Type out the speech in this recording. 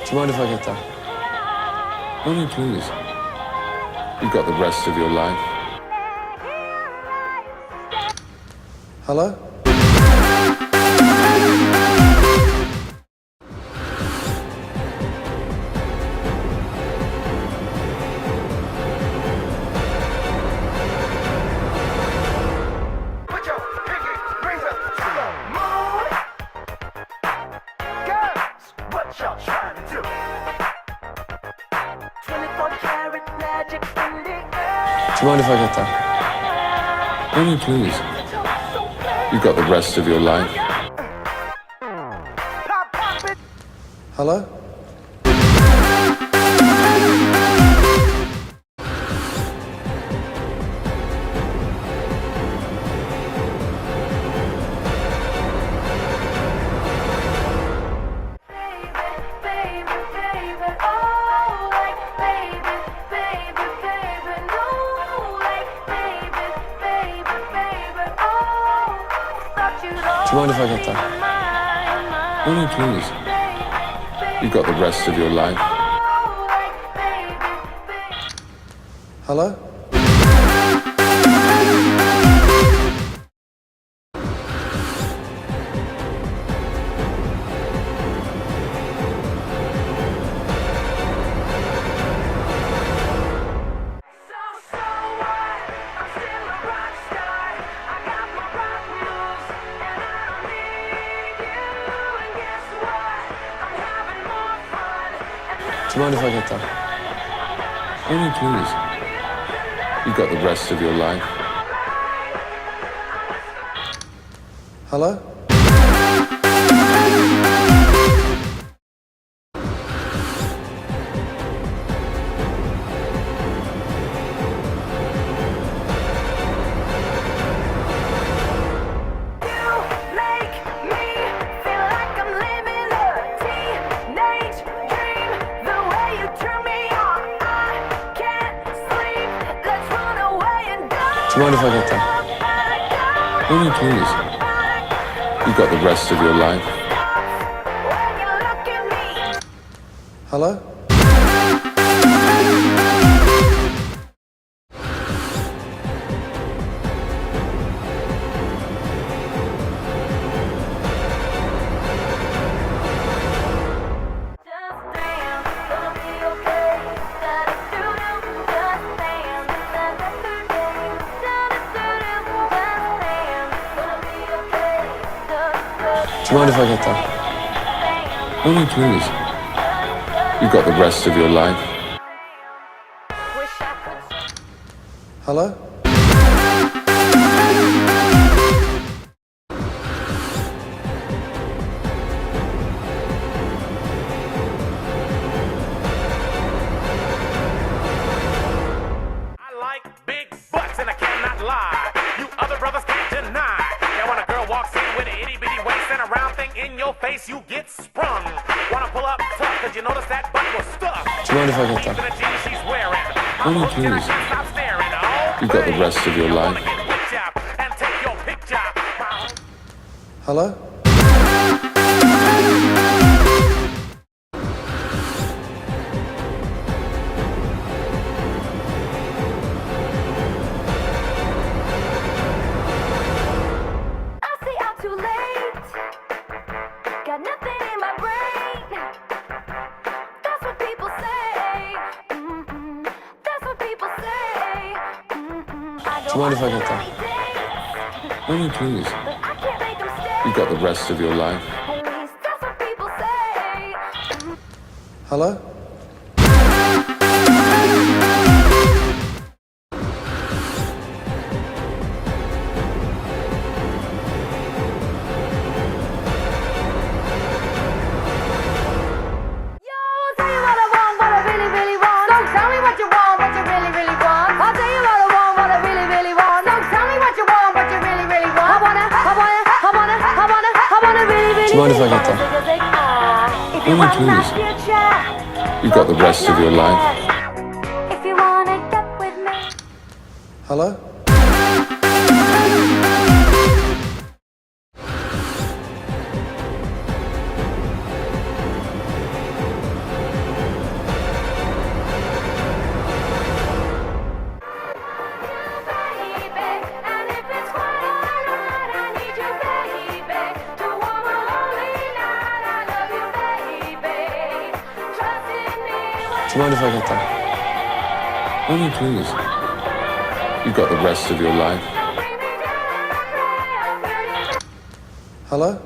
Do you mind if I get that? Only please. You've got the rest of your life. Hello? Put your pinky rings up to the moon. Girls, what y'all trying to do? 24 karat magic in the air. Do you mind if I get that? Only please. You've got the rest of your life. Pop, pop it. Hello? Do you mind if I get that? Only please. You've got the rest of your life. Hello? Do you mind if I get that? Only please. You've got the rest of your life. Hello? Do you mind if I get that? Only please. You've got the rest of your life. Hello? Do you mind if I get that? Only please. You've got the rest of your life. Hello? I like big butts and I cannot lie. You other brothers can't deny. Now when a girl walks in with an itty bitty waist and a round thing in your face, you get sprung. Wanna pull up tough, cause you notice that butt was stuffed. Do you mind if I get Even that? the jeans she's wearing. Only I'm hooked and I please. can't stop staring. Oh, You've got the rest of your baby, I life. wanna get with ya and take your picture. Hello? Do you mind if I get that? Only please. You've got the rest of your life. Hello? Do you mind if I get that? Only please. You've got the rest of your life. Hello? you mind if I get that? Only please. You've got the rest of your life. Hello?